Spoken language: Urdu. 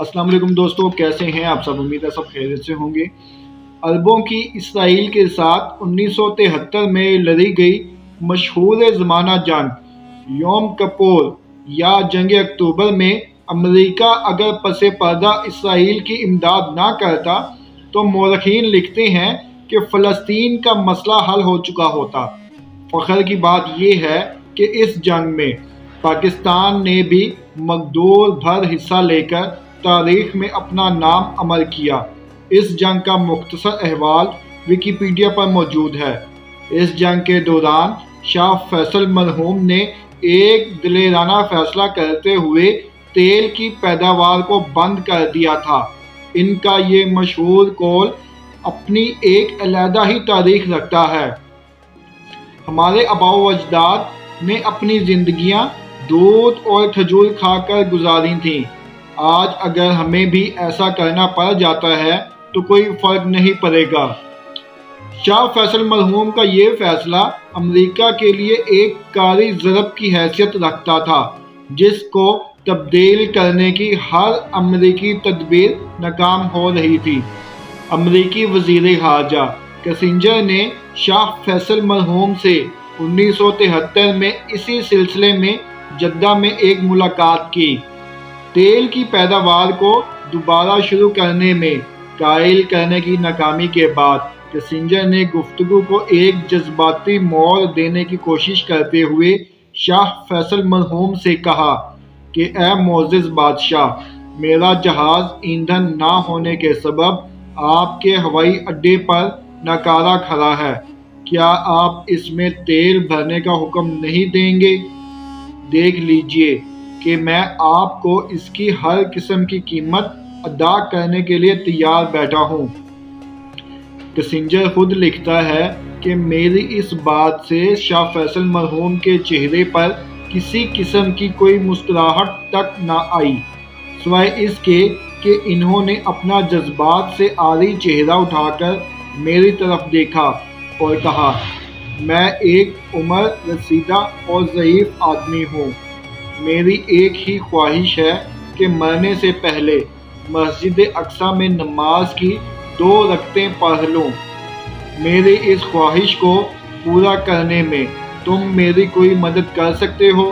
السلام علیکم دوستو، کیسے ہیں آپ سب؟ امید ہے سب خیریت سے ہوں گے۔ عربوں کی اسرائیل کے ساتھ 1973 میں لڑی گئی مشہور زمانہ جنگ یوم کپور یا جنگ اکتوبر میں امریکہ اگر پس پردہ اسرائیل کی امداد نہ کرتا تو مورخین لکھتے ہیں کہ فلسطین کا مسئلہ حل ہو چکا ہوتا۔ فخر کی بات یہ ہے کہ اس جنگ میں پاکستان نے بھی مقدور بھر حصہ لے کر تاریخ میں اپنا نام امر کیا۔ اس جنگ کا مختصر احوال ویکیپیڈیا پر موجود ہے۔ اس جنگ کے دوران شاہ فیصل مرحوم نے ایک دلیرانہ فیصلہ کرتے ہوئے تیل کی پیداوار کو بند کر دیا تھا۔ ان کا یہ مشہور قول اپنی ایک علیحدہ ہی تاریخ رکھتا ہے۔ ہمارے آباء و اجداد نے اپنی زندگیاں دودھ اور کھجور کھا کر گزاری تھیں۔ آج اگر ہمیں بھی ایسا کرنا پڑ جاتا ہے تو کوئی فرق نہیں پڑے گا۔ شاہ فیصل مرحوم کا یہ فیصلہ امریکہ کے لیے ایک کاری ضرب کی حیثیت رکھتا تھا، جس کو تبدیل کرنے کی ہر امریکی تدبیر ناکام ہو رہی تھی۔ امریکی وزیر خارجہ کسنجر نے شاہ فیصل مرحوم سے 1973 میں اسی سلسلے میں جدہ میں ایک ملاقات کی۔ تیل کی پیداوار کو دوبارہ شروع کرنے میں قائل کرنے کی ناکامی کے بعد کسنجر نے گفتگو کو ایک جذباتی موڑ دینے کی کوشش کرتے ہوئے شاہ فیصل مرحوم سے کہا کہ اے معزز بادشاہ، میرا جہاز ایندھن نہ ہونے کے سبب آپ کے ہوائی اڈے پر ناکارہ کھڑا ہے، کیا آپ اس میں تیل بھرنے کا حکم نہیں دیں گے؟ دیکھ لیجئے کہ میں آپ کو اس کی ہر قسم کی قیمت ادا کرنے کے لیے تیار بیٹھا ہوں۔ کسنجر خود لکھتا ہے کہ میری اس بات سے شاہ فیصل مرحوم کے چہرے پر کسی قسم کی کوئی مسکراہٹ تک نہ آئی، سوائے اس کے کہ انہوں نے اپنا جذبات سے عاری چہرہ اٹھا کر میری طرف دیکھا اور کہا، میں ایک عمر رسیدہ اور ضعیف آدمی ہوں۔ میری ایک ہی خواہش ہے کہ مرنے سے پہلے مسجد اقصیٰ میں نماز کی 2 رکعتیں پڑھ لوں۔ میری اس خواہش کو پورا کرنے میں تم میری کوئی مدد کر سکتے ہو؟